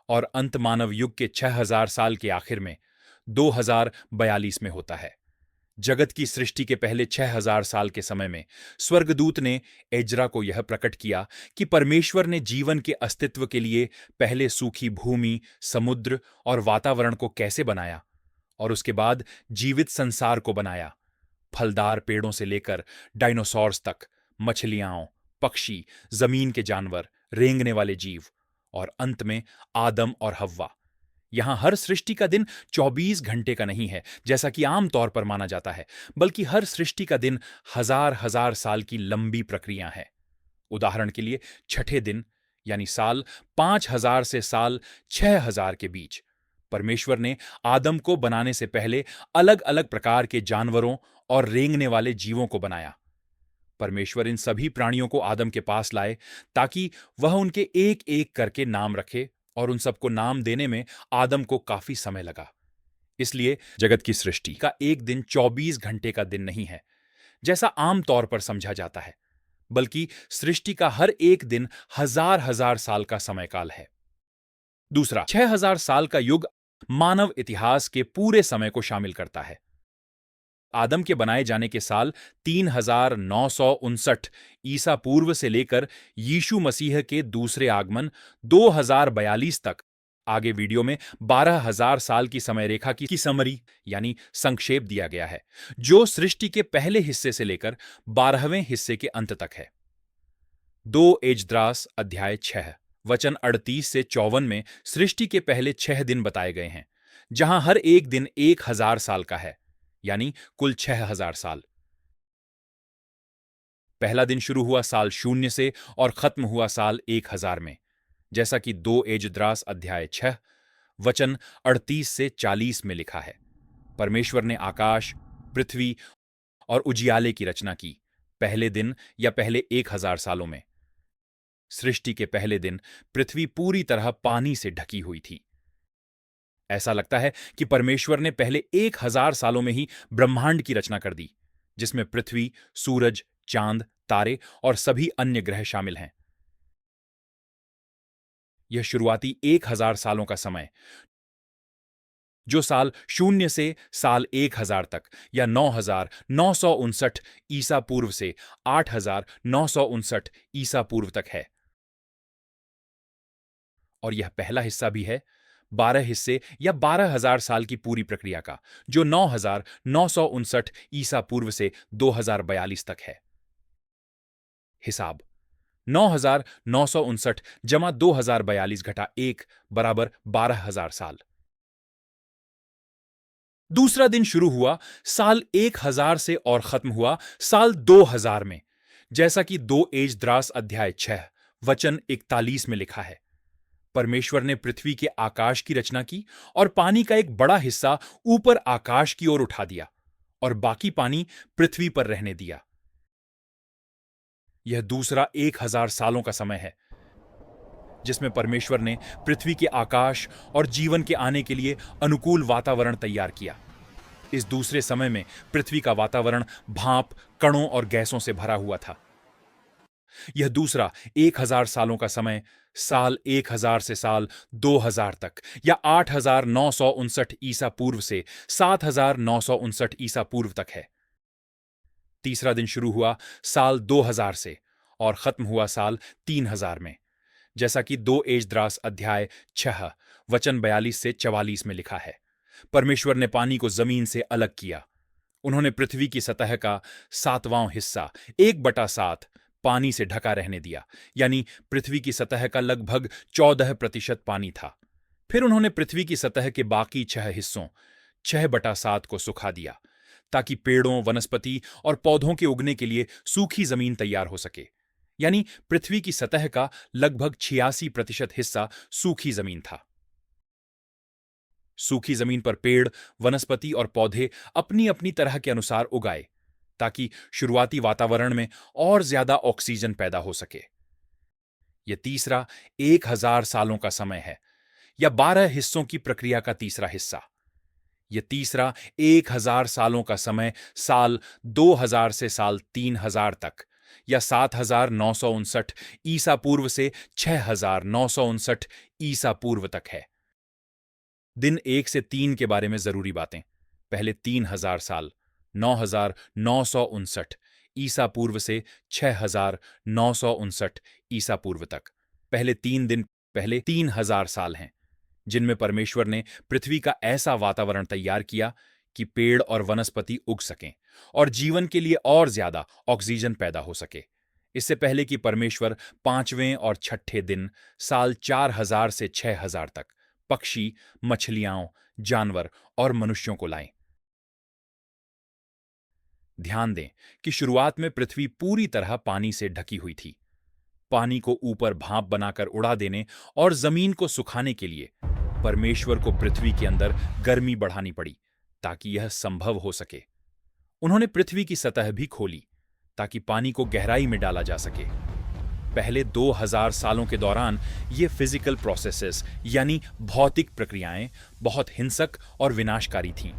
और अंत मानव युग के 6,000 साल के आखिर में 2042 में होता है। जगत की सृष्टि के पहले 6000 साल के समय में स्वर्गदूत ने एजरा को यह प्रकट किया कि परमेश्वर ने जीवन के अस्तित्व के लिए पहले सूखी भूमि, समुद्र और वातावरण को कैसे बनाया और उसके बाद जीवित संसार को बनाया। फलदार पेड़ों से लेकर डायनासोर्स तक, मछलियां, पक्षी, जमीन के जानवर, रेंगने वाले जीव और अंत में आदम और हव्वा। यहां हर सृष्टि का दिन 24 घंटे का नहीं है जैसा कि आमतौर पर माना जाता है, बल्कि हर सृष्टि का दिन हजार हजार साल की लंबी प्रक्रिया है। उदाहरण के लिए छठे दिन यानी साल 5000 से साल 6000 के बीच परमेश्वर ने आदम को बनाने से पहले अलग अलग प्रकार के जानवरों और रेंगने वाले जीवों को बनाया। परमेश्वर इन सभी प्राणियों को आदम के पास लाए ताकि वह उनके एक एक करके नाम रखे, और उन सबको नाम देने में आदम को काफी समय लगा। इसलिए जगत की सृष्टि का एक दिन 24 घंटे का दिन नहीं है जैसा आमतौर पर समझा जाता है, बल्कि सृष्टि का हर एक दिन हजार हजार साल का समय काल है। दूसरा, 6000 साल का युग मानव इतिहास के पूरे समय को शामिल करता है। आदम के बनाए जाने के साल 3959 ईसा पूर्व से लेकर यीशु मसीह के दूसरे आगमन 2042 तक। आगे वीडियो में 12,000 साल की समय रेखा की समरी यानी संक्षेप दिया गया है, जो सृष्टि के पहले हिस्से से लेकर 12वें हिस्से के अंत तक है। 2 एजद्रास अध्याय 6 वचन 38 से 54 में सृष्टि के पहले 6 दिन बताए गए हैं, जहां हर एक दिन 1000 साल का है, यानी कुल 6000 साल। पहला दिन शुरू हुआ साल 0 से और खत्म हुआ साल 1000 में, जैसा कि 2 एजद्रास अध्याय 6 वचन 38 से 40 में लिखा है। परमेश्वर ने आकाश, पृथ्वी और उजियाले की रचना की पहले दिन या पहले 1000 सालों में। सृष्टि के पहले दिन पृथ्वी पूरी तरह पानी से ढकी हुई थी। ऐसा लगता है कि परमेश्वर ने पहले 1000 सालों में ही ब्रह्मांड की रचना कर दी, जिसमें पृथ्वी, सूरज, चांद, तारे और सभी अन्य ग्रह शामिल हैं। यह शुरुआती 1000 सालों का समय, जो साल 0 से साल 1000 तक या 9959 ईसा पूर्व से 8959 ईसा पूर्व तक है। और यह पहला हिस्सा भी है 12 हिस्से या 12,000 साल की पूरी प्रक्रिया का, जो 9959 ईसा पूर्व से 2042 तक है। हिसाब 9959 जमा 2042 घटा 1 बराबर 12,000 साल। दूसरा दिन शुरू हुआ साल 1000 से और खत्म हुआ साल 2000 में, जैसा कि 2 एजद्रास अध्याय 6 वचन 41 में लिखा है। परमेश्वर ने पृथ्वी के आकाश की रचना की और पानी का एक बड़ा हिस्सा ऊपर आकाश की ओर उठा दिया और बाकी पानी पृथ्वी पर रहने दिया। यह दूसरा 1000 सालों का समय है, जिसमें परमेश्वर ने पृथ्वी के आकाश और जीवन के आने के लिए अनुकूल वातावरण तैयार किया। इस दूसरे समय में पृथ्वी का वातावरण भाप, कणों और गैसों से भरा हुआ था। यह दूसरा 1000 सालों का समय साल 1000 से साल 2000 तक या 8959 ईसा पूर्व से 7959 ईसा पूर्व तक है। तीसरा दिन शुरू हुआ साल 2000 से और खत्म हुआ साल 3000 में, जैसा कि 2 एजद्रास अध्याय 6 वचन 42 से 44 में लिखा है। परमेश्वर ने पानी को जमीन से अलग किया। उन्होंने पृथ्वी की सतह का 7वां हिस्सा 1/7 पानी से ढका रहने दिया, यानी पृथ्वी की सतह का लगभग 14% पानी था। फिर उन्होंने पृथ्वी की सतह के बाकी 6 हिस्सों 6/7 को सुखा दिया, ताकि पेड़ों, वनस्पति और पौधों के उगने के लिए सूखी जमीन तैयार हो सके। यानी पृथ्वी की सतह का लगभग 86% हिस्सा सूखी जमीन था। सूखी जमीन पर पेड़, वनस्पति और पौधे अपनी अपनी तरह के अनुसार उगाए, ताकि शुरुआती वातावरण में और ज्यादा ऑक्सीजन पैदा हो सके। यह तीसरा 1000 सालों का समय है, या 12 हिस्सों की प्रक्रिया का तीसरा हिस्सा। यह तीसरा 1000 सालों का समय साल 2000 से साल 3000 तक या 7959 ईसा पूर्व से 6959 ईसा पूर्व तक है। दिन 1 से 3 के बारे में जरूरी बातें। पहले 3000 साल 9,959 ईसा पूर्व से 6,959 ईसा पूर्व तक, पहले 3 दिन पहले 3,000 साल हैं, जिनमें परमेश्वर ने पृथ्वी का ऐसा वातावरण तैयार किया कि पेड़ और वनस्पति उग सकें और जीवन के लिए और ज्यादा ऑक्सीजन पैदा हो सके। इससे पहले कि परमेश्वर 5वें और 6ठे दिन साल 4,000 से 6,000 तक पक्षी, मछलियां, जानवर और मनुष्यों को लाएं। ध्यान दें कि शुरुआत में पृथ्वी पूरी तरह पानी से ढकी हुई थी। पानी को ऊपर भाप बनाकर उड़ा देने और जमीन को सुखाने के लिए परमेश्वर को पृथ्वी के अंदर गर्मी बढ़ानी पड़ी ताकि यह संभव हो सके। उन्होंने पृथ्वी की सतह भी खोली ताकि पानी को गहराई में डाला जा सके। पहले 2,000 सालों के दौरान ये फिजिकल प्रोसेसेस यानी भौतिक प्रक्रियाएं बहुत हिंसक और विनाशकारी थीं।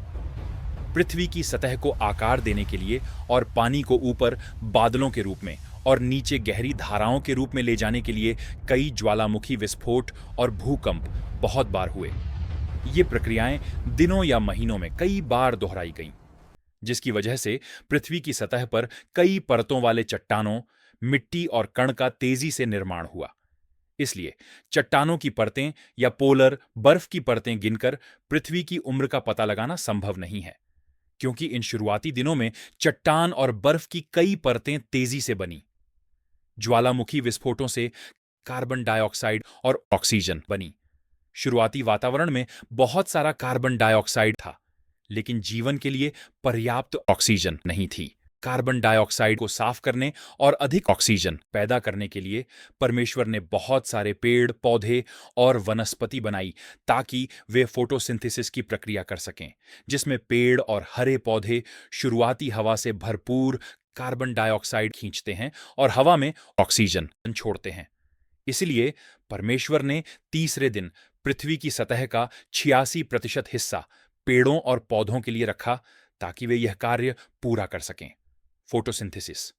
पृथ्वी की सतह को आकार देने के लिए और पानी को ऊपर बादलों के रूप में और नीचे गहरी धाराओं के रूप में ले जाने के लिए कई ज्वालामुखी विस्फोट और भूकंप बहुत बार हुए। ये प्रक्रियाएं दिनों या महीनों में कई बार दोहराई गईं, जिसकी वजह से पृथ्वी की सतह पर कई परतों वाले चट्टानों, मिट्टी और कण का तेजी से निर्माण हुआ। इसलिए चट्टानों की परतें या पोलर बर्फ की परतें गिनकर पृथ्वी की उम्र का पता लगाना संभव नहीं है, क्योंकि इन शुरुआती दिनों में चट्टान और बर्फ की कई परतें तेजी से बनी। ज्वालामुखी विस्फोटों से कार्बन डाइऑक्साइड और ऑक्सीजन बनी। शुरुआती वातावरण में बहुत सारा कार्बन डाइऑक्साइड था, लेकिन जीवन के लिए पर्याप्त ऑक्सीजन नहीं थी। कार्बन डाइऑक्साइड को साफ करने और अधिक ऑक्सीजन पैदा करने के लिए परमेश्वर ने बहुत सारे पेड़, पौधे और वनस्पति बनाई ताकि वे फोटोसिंथेसिस की प्रक्रिया कर सकें, जिसमें पेड़ और हरे पौधे शुरुआती हवा से भरपूर कार्बन डाइऑक्साइड खींचते हैं और हवा में ऑक्सीजन छोड़ते हैं। इसलिए परमेश्वर ने तीसरे दिन पृथ्वी की सतह का 86% हिस्सा पेड़ों और पौधों के लिए रखा ताकि वे यह कार्य पूरा कर सकें, फोटोसिंथेसिस।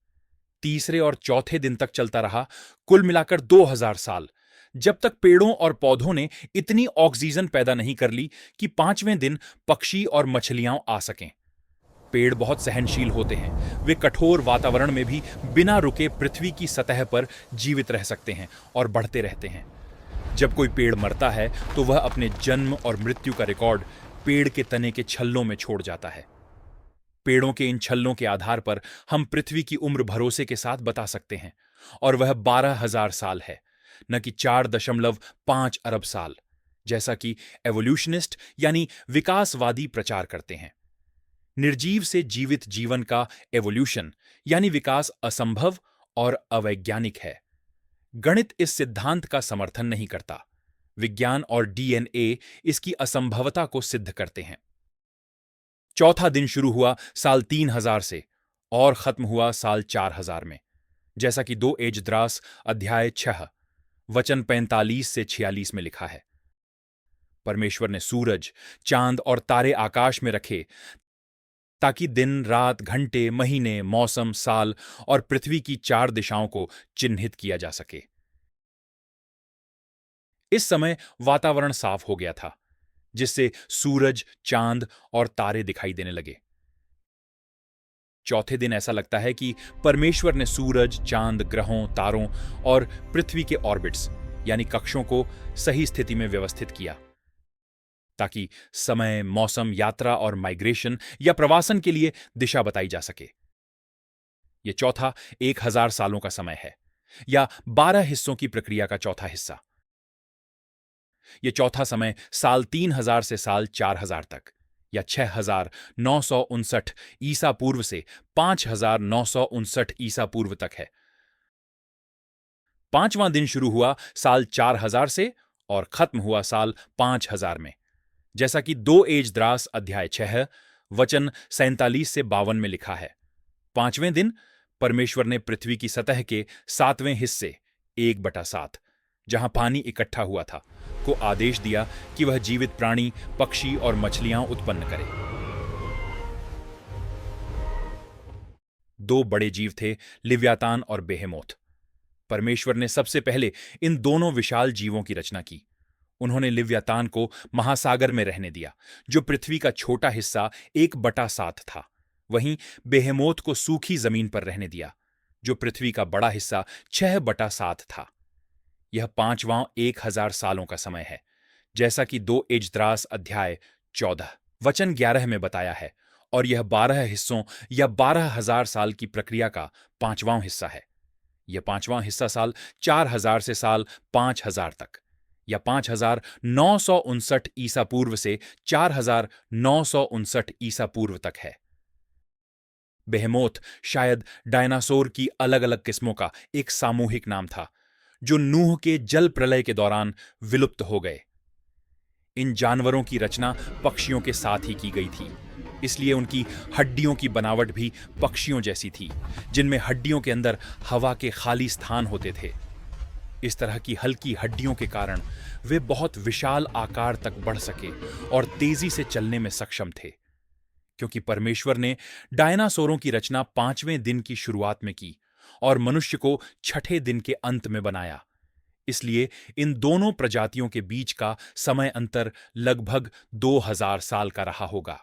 तीसरे और चौथे दिन तक चलता रहा, कुल मिलाकर 2,000 साल, जब तक पेड़ों और पौधों ने इतनी ऑक्सीजन पैदा नहीं कर ली कि 5वें दिन पक्षी और मछलियां आ सकें। पेड़ बहुत सहनशील होते हैं, वे कठोर वातावरण में भी बिना रुके पृथ्वी की सतह पर जीवित रह सकते हैं और बढ़ते रहते हैं। जब कोई पेड़ मरता है तो वह अपने जन्म और मृत्यु का रिकॉर्ड पेड़ के तने के छल्लों में छोड़ जाता है। पेड़ों के इन छल्लों के आधार पर हम पृथ्वी की उम्र भरोसे के साथ बता सकते हैं, और वह 12,000 साल है, न कि 4.5 अरब साल, जैसा कि एवोल्यूशनिस्ट यानी विकासवादी प्रचार करते हैं। निर्जीव से जीवित जीवन का एवोल्यूशन यानी विकास असंभव और अवैज्ञानिक है। गणित इस सिद्धांत का समर्थन नहीं करता। विज्ञान और डीएनए इसकी असंभवता को सिद्ध करते हैं। चौथा दिन शुरू हुआ साल 3,000 से और खत्म हुआ साल 4,000 में, जैसा कि 2 एजद्रास अध्याय 6 वचन 45 से 46 में लिखा है। परमेश्वर ने सूरज, चांद और तारे आकाश में रखे ताकि दिन, रात, घंटे, महीने, मौसम, साल और पृथ्वी की 4 दिशाओं को चिन्हित किया जा सके। इस समय वातावरण साफ हो गया था, जिससे सूरज, चांद और तारे दिखाई देने लगे। चौथे दिन ऐसा लगता है कि परमेश्वर ने सूरज, चांद, ग्रहों, तारों और पृथ्वी के ऑर्बिट्स यानी कक्षों को सही स्थिति में व्यवस्थित किया ताकि समय, मौसम, यात्रा और माइग्रेशन या प्रवासन के लिए दिशा बताई जा सके। यह चौथा 1,000 सालों का समय है, या 12 हिस्सों की प्रक्रिया का चौथा हिस्सा। यह चौथा समय साल 3,000 से साल 4,000 तक, या 6,959 ईसा पूर्व से 5,959 ईसा पूर्व तक है। 5वां दिन शुरू हुआ साल 4,000 से और खत्म हुआ साल 5,000 में, जैसा कि 2 एजद्रास अध्याय 6 वचन 47 से 52 में लिखा है। 5वें दिन परमेश्वर ने पृथ्वी की सतह के 7वें हिस्से 1/7, जहां पानी इकट्ठा हुआ था, को आदेश दिया कि वह जीवित प्राणी, पक्षी और मछलियां उत्पन्न करे। 2 बड़े जीव थे, लिव्यातान और बेहेमोथ। परमेश्वर ने सबसे पहले इन दोनों विशाल जीवों की रचना की। उन्होंने लिव्यातान को महासागर में रहने दिया, जो पृथ्वी का छोटा हिस्सा 1/7 था, वहीं बेहेमोथ को सूखी जमीन पर रहने दिया, जो पृथ्वी का बड़ा हिस्सा 6/7 था। यह पांचवां 1000 सालों का समय है, जैसा कि 2 एजद्रास अध्याय 14 वचन 11 में बताया है, और यह 12 हिस्सों या 12,000 साल की प्रक्रिया का पांचवां हिस्सा है। यह पांचवां हिस्सा साल 4000 से साल 5000 तक या 5959 ईसा पूर्व से 4959 ईसा पूर्व तक है। बेहेमोथ शायद डायनासोर की अलग अलग किस्मों का एक सामूहिक नाम था, जो नूह के जल प्रलय के दौरान विलुप्त हो गए। इन जानवरों की रचना पक्षियों के साथ ही की गई थी, इसलिए उनकी हड्डियों की बनावट भी पक्षियों जैसी थी, जिनमें हड्डियों के अंदर हवा के खाली स्थान होते थे। इस तरह की हल्की हड्डियों के कारण वे बहुत विशाल आकार तक बढ़ सके और तेजी से चलने में सक्षम थे। क्योंकि परमेश्वर ने डायनासोरों की रचना 5वें दिन की शुरुआत में की और मनुष्य को 6ठे दिन के अंत में बनाया, इसलिए इन दोनों प्रजातियों के बीच का समय अंतर लगभग 2000 साल का रहा होगा।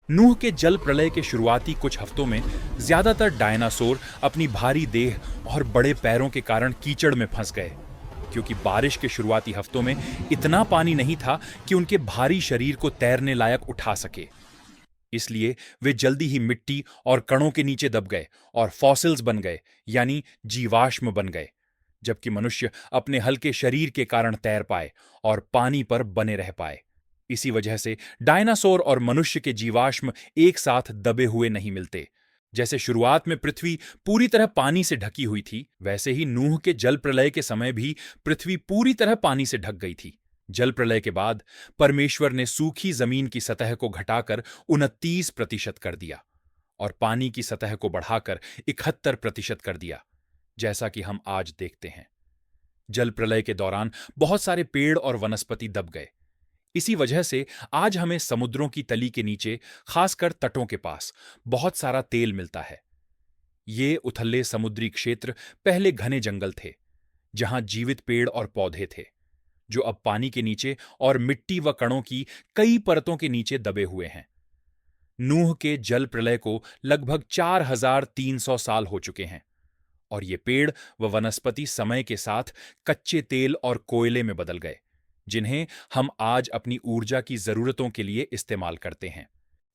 नूह के जल प्रलय के शुरुआती कुछ हफ्तों में ज्यादातर डायनासोर अपनी भारी देह और बड़े पैरों के कारण कीचड़ में फंस गए, क्योंकि बारिश के शुरुआती हफ्तों में इतना पानी नहीं था कि उनके भारी शरीर को तैरने लायक उठा सके। इसलिए वे जल्दी ही मिट्टी और कणों के नीचे दब गए और फॉसिल्स बन गए, यानी जीवाश्म बन गए, जबकि मनुष्य अपने हल्के शरीर के कारण तैर पाए और पानी पर बने रह पाए। इसी वजह से डायनासोर और मनुष्य के जीवाश्म एक साथ दबे हुए नहीं मिलते। जैसे शुरुआत में पृथ्वी पूरी तरह पानी से ढकी हुई थी, वैसे ही नूह के जल प्रलय के समय भी पृथ्वी पूरी तरह पानी से ढक गई थी। जल प्रलय के बाद परमेश्वर ने सूखी जमीन की सतह को घटाकर 29% कर दिया और पानी की सतह को बढ़ाकर 71% कर दिया, जैसा कि हम आज देखते हैं। जल प्रलय के दौरान बहुत सारे पेड़ और वनस्पति दब गए। इसी वजह से आज हमें समुद्रों की तली के नीचे, खासकर तटों के पास, बहुत सारा तेल मिलता है। ये उथले समुद्री क्षेत्र पहले घने जंगल थे, जहां जीवित पेड़ और पौधे थे, जो अब पानी के नीचे और मिट्टी व कणों की कई परतों के नीचे दबे हुए हैं। नूह के जल प्रलय को लगभग 4300 साल हो चुके हैं, और ये पेड़ व वनस्पति समय के साथ कच्चे तेल और कोयले में बदल गए, जिन्हें हम आज अपनी ऊर्जा की जरूरतों के लिए इस्तेमाल करते हैं।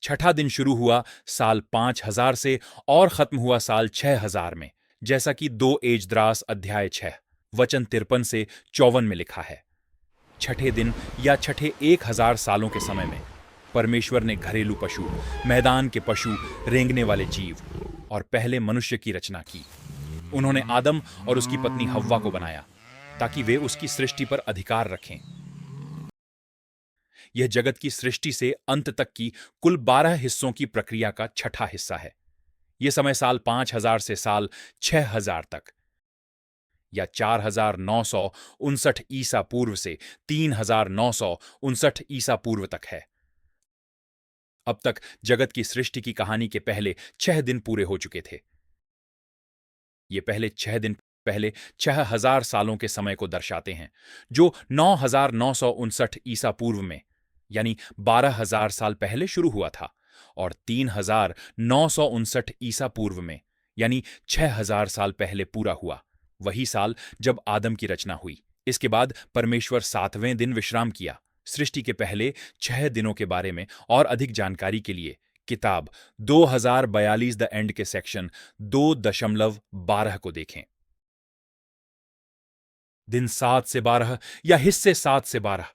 6ठा दिन शुरू हुआ साल 5000 से और खत्म हुआ साल 6000 में, जैसा कि 2 एजद्रास अध्याय 6 वचन 53 से 54 में लिखा है। 6ठे दिन या 6ठे 1000 सालों के समय में परमेश्वर ने घरेलू पशु, मैदान के पशु, रेंगने वाले जीव और पहले मनुष्य की रचना की। उन्होंने आदम और उसकी पत्नी हव्वा को बनाया ताकि वे उसकी सृष्टि पर अधिकार रखें। यह जगत की सृष्टि से अंत तक की कुल 12 हिस्सों की प्रक्रिया का 6ठा हिस्सा है। यह समय साल 5000 से साल 6000 तक या 4959 ईसा पूर्व से 3959 ईसा पूर्व तक है। अब तक जगत की सृष्टि की कहानी के पहले 6 दिन पूरे हो चुके थे। ये पहले 6 दिन पहले 6000 सालों के समय को दर्शाते हैं, जो 9959 ईसा पूर्व में, यानी 12000 साल पहले शुरू हुआ था, और 3959 ईसा पूर्व में, यानी 6000 साल पहले पूरा हुआ। वही साल जब आदम की रचना हुई। इसके बाद परमेश्वर 7वें दिन विश्राम किया। सृष्टि के पहले 6 दिनों के बारे में और अधिक जानकारी के लिए किताब 2042 द एंड के सेक्शन 2.12 को देखें। दिन 7 से 12 या हिस्से 7 से 12,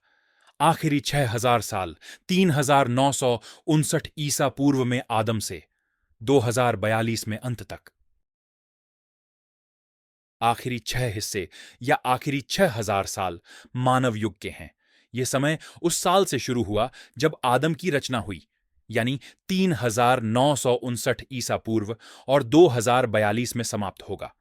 आखिरी 6000 साल 3959 ईसा पूर्व में आदम से 2042 में अंत तक। आखिरी 6 हिस्से या आखिरी 6000 साल मानव युग के हैं। यह समय उस साल से शुरू हुआ जब आदम की रचना हुई, यानी 3959 ईसा पूर्व, और 2042 में समाप्त होगा।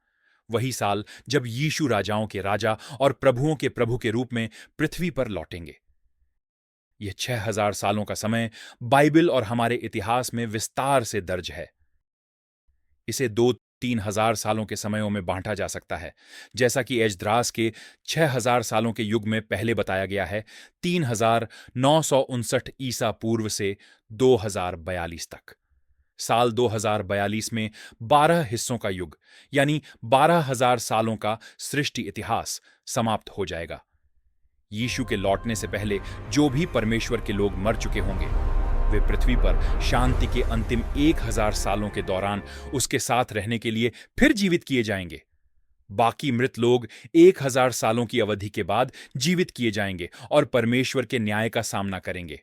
वही साल जब यीशु राजाओं के राजा और प्रभुओं के प्रभु के रूप में पृथ्वी पर लौटेंगे। यह 6000 सालों का समय बाइबल और हमारे इतिहास में विस्तार से दर्ज है। इसे 2-3 हजार सालों के समयों में बांटा जा सकता है, जैसा कि एजद्रास के 6000 सालों के युग में पहले बताया गया है, 3959 ईसा पूर्व से 2042 तक। साल 2042 में 12 हिस्सों का युग यानी 12,000 सालों का सृष्टि इतिहास समाप्त हो जाएगा। यीशु के लौटने से पहले जो भी परमेश्वर के लोग मर चुके होंगे वे पृथ्वी पर शांति के अंतिम 1,000 सालों के दौरान उसके साथ रहने के लिए फिर जीवित किए जाएंगे। बाकी मृत लोग 1,000 सालों की अवधि के बाद जीवित किए जाएंगे और परमेश्वर के न्याय का सामना करेंगे।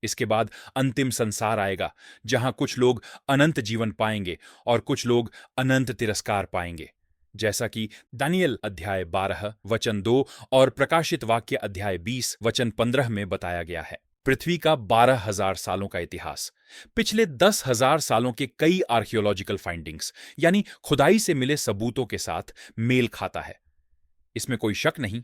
इसके बाद अंतिम संसार आएगा जहां कुछ लोग अनंत जीवन पाएंगे और कुछ लोग अनंत तिरस्कार पाएंगे, जैसा कि दानियल अध्याय 12 वचन 2 और प्रकाशित वाक्य अध्याय 20 वचन 15 में बताया गया है। पृथ्वी का 12,000 सालों का इतिहास पिछले 10,000 सालों के कई आर्कियोलॉजिकल फाइंडिंग्स यानी खुदाई से मिले सबूतों के साथ मेल खाता है। इसमें कोई शक नहीं,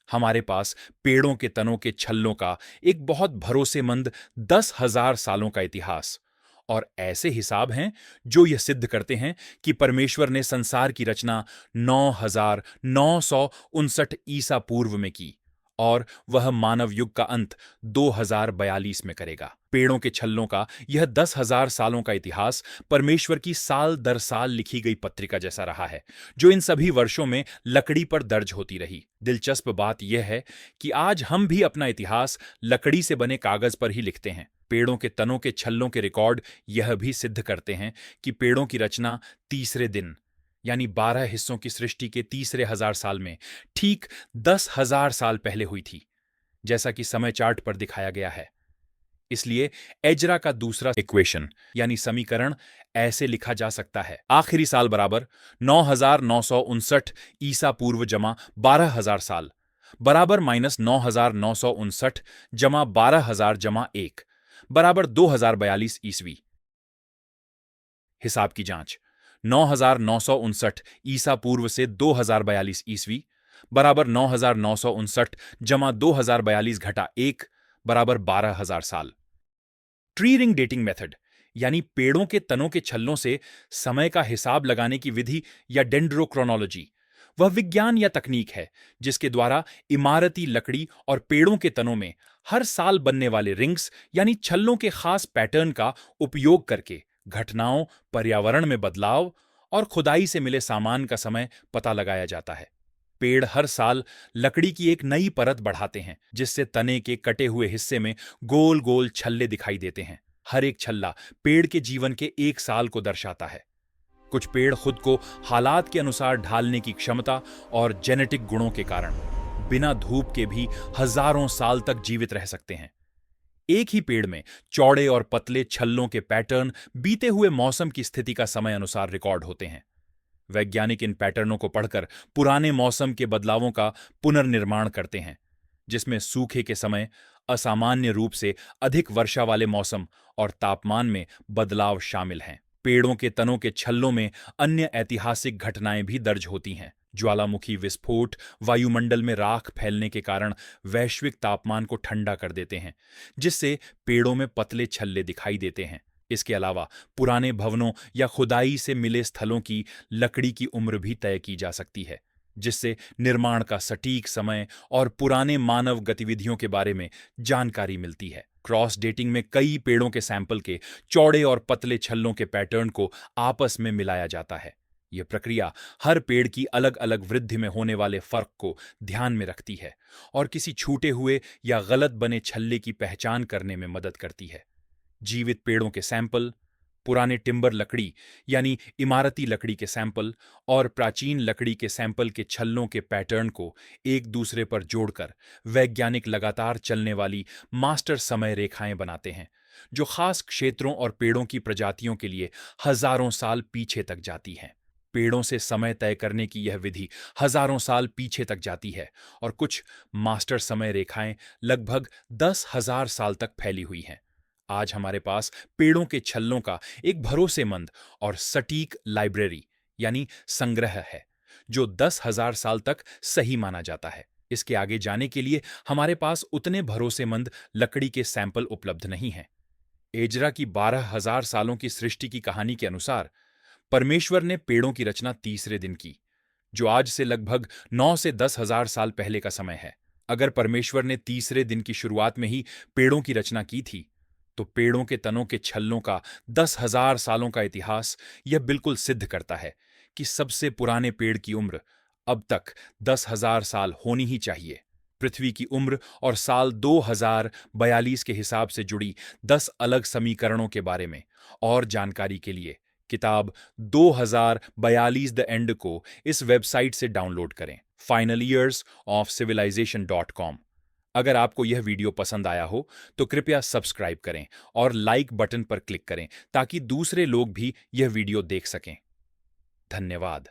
हमारे पास पेड़ों के तनों के छल्लों का एक बहुत भरोसेमंद 10,000 सालों का इतिहास और ऐसे हिसाब हैं जो यह सिद्ध करते हैं कि परमेश्वर ने संसार की रचना 9,959 ईसा पूर्व में की और वह मानव युग का अंत 2042 में करेगा। पेड़ों के छल्लों का यह 10,000 सालों का इतिहास परमेश्वर की साल दर साल लिखी गई पत्रिका जैसा रहा है, जो इन सभी वर्षों में लकड़ी पर दर्ज होती रही। दिलचस्प बात यह है कि आज हम भी अपना इतिहास लकड़ी से बने कागज पर ही लिखते हैं। पेड़ों के तनों के छल्लों के रिकॉर्ड यह भी सिद्ध करते हैं कि पेड़ों की रचना तीसरे दिन यानी 12 हिस्सों की सृष्टि के तीसरे 1,000 साल में ठीक 10,000 साल पहले हुई थी, जैसा कि समय चार्ट पर दिखाया गया है। इसलिए एजरा का दूसरा इक्वेशन यानी समीकरण ऐसे लिखा जा सकता है: आखिरी साल बराबर 9,959 ईसा पूर्व जमा 12,000 साल बराबर माइनस 9,959 जमा 12,000 जमा 1 बराबर 2042 ईस्वी। हिसाब की जांच: 9,959 ईसा पूर्व से 2042 ईस्वी बराबर 9,959 जमा 2042 घटा 1 बराबर 12,000 साल। ट्री रिंग डेटिंग मेथड यानी पेड़ों के तनों के छल्लों से समय का हिसाब लगाने की विधि या डेंड्रोक्रोनोलॉजी वह विज्ञान या तकनीक है जिसके द्वारा इमारती लकड़ी और पेड़ों के तनों में हर साल बनने वाले रिंग्स यानी छल्लों के खास पैटर्न का उपयोग करके घटनाओं, पर्यावरण में बदलाव और खुदाई से मिले सामान का समय पता लगाया जाता है। पेड़ हर साल लकड़ी की एक नई परत बढ़ाते हैं जिससे तने के कटे हुए हिस्से में गोल गोल छल्ले दिखाई देते हैं। हर एक छल्ला पेड़ के जीवन के 1 साल को दर्शाता है। कुछ पेड़ खुद को हालात के अनुसार ढालने की क्षमता और जेनेटिक गुणों के कारण बिना धूप के भी हजारों साल तक जीवित रह सकते हैं। एक ही पेड़ में चौड़े और पतले छल्लों के पैटर्न बीते हुए मौसम की स्थिति का समय अनुसार रिकॉर्ड होते हैं। वैज्ञानिक इन पैटर्नों को पढ़कर पुराने मौसम के बदलावों का पुनर्निर्माण करते हैं, जिसमें सूखे के समय असामान्य रूप से अधिक वर्षा वाले मौसम और तापमान में बदलाव शामिल हैं। पेड़ों के तनों के छल्लों में अन्य ऐतिहासिक घटनाएं भी दर्ज होती हैं। ज्वालामुखी विस्फोट वायुमंडल में राख फैलने के कारण वैश्विक तापमान को ठंडा कर देते हैं, जिससे पेड़ों में पतले छल्ले दिखाई देते हैं। इसके अलावा पुराने भवनों या खुदाई से मिले स्थलों की लकड़ी की उम्र भी तय की जा सकती है, जिससे निर्माण का सटीक समय और पुराने मानव गतिविधियों के बारे में जानकारी मिलती है। क्रॉस डेटिंग में कई पेड़ों के सैंपल के चौड़े और पतले छल्लों के पैटर्न को आपस में मिलाया जाता है। यह प्रक्रिया हर पेड़ की अलग अलग वृद्धि में होने वाले फर्क को ध्यान में रखती है और किसी छूटे हुए या गलत बने छल्ले की पहचान करने में मदद करती है। जीवित पेड़ों के सैंपल, पुराने टिम्बर लकड़ी यानी इमारती लकड़ी के सैंपल और प्राचीन लकड़ी के सैंपल के छल्लों के पैटर्न को एक दूसरे पर जोड़कर वैज्ञानिक लगातार चलने वाली मास्टर समय रेखाएं बनाते हैं, जो खास क्षेत्रों और पेड़ों की प्रजातियों के लिए हजारों साल पीछे तक जाती हैं। पेड़ों से समय तय करने की यह विधि हजारों साल पीछे तक जाती है और कुछ मास्टर समय रेखाएं लगभग 10,000 साल तक फैली हुई हैं। आज हमारे पास पेड़ों के छल्लों का एक भरोसेमंद और सटीक लाइब्रेरी यानी संग्रह है, जो 10,000 साल तक सही माना जाता है। इसके आगे जाने के लिए हमारे पास उतने भरोसेमंद लकड़ी के सैंपल उपलब्ध नहीं हैं। एजरा की 12,000 सालों की सृष्टि की कहानी के अनुसार परमेश्वर ने पेड़ों की रचना तीसरे दिन की, जो आज से लगभग 9 से 10,000 साल पहले का समय है। अगर परमेश्वर ने तीसरे दिन की शुरुआत में ही पेड़ों की रचना की थी, तो पेड़ों के तनों के छल्लों का 10,000 सालों का इतिहास यह बिल्कुल सिद्ध करता है कि सबसे पुराने पेड़ की उम्र अब तक 10,000 साल होनी ही चाहिए। पृथ्वी की उम्र और साल 2042 के हिसाब से जुड़ी 10 अलग समीकरणों के बारे में और जानकारी के लिए किताब 2042 द एंड को इस वेबसाइट से डाउनलोड करें, finalyearsofcivilization.com। अगर आपको यह वीडियो पसंद आया हो तो कृपया सब्सक्राइब करें और लाइक बटन पर क्लिक करें ताकि दूसरे लोग भी यह वीडियो देख सकें। धन्यवाद।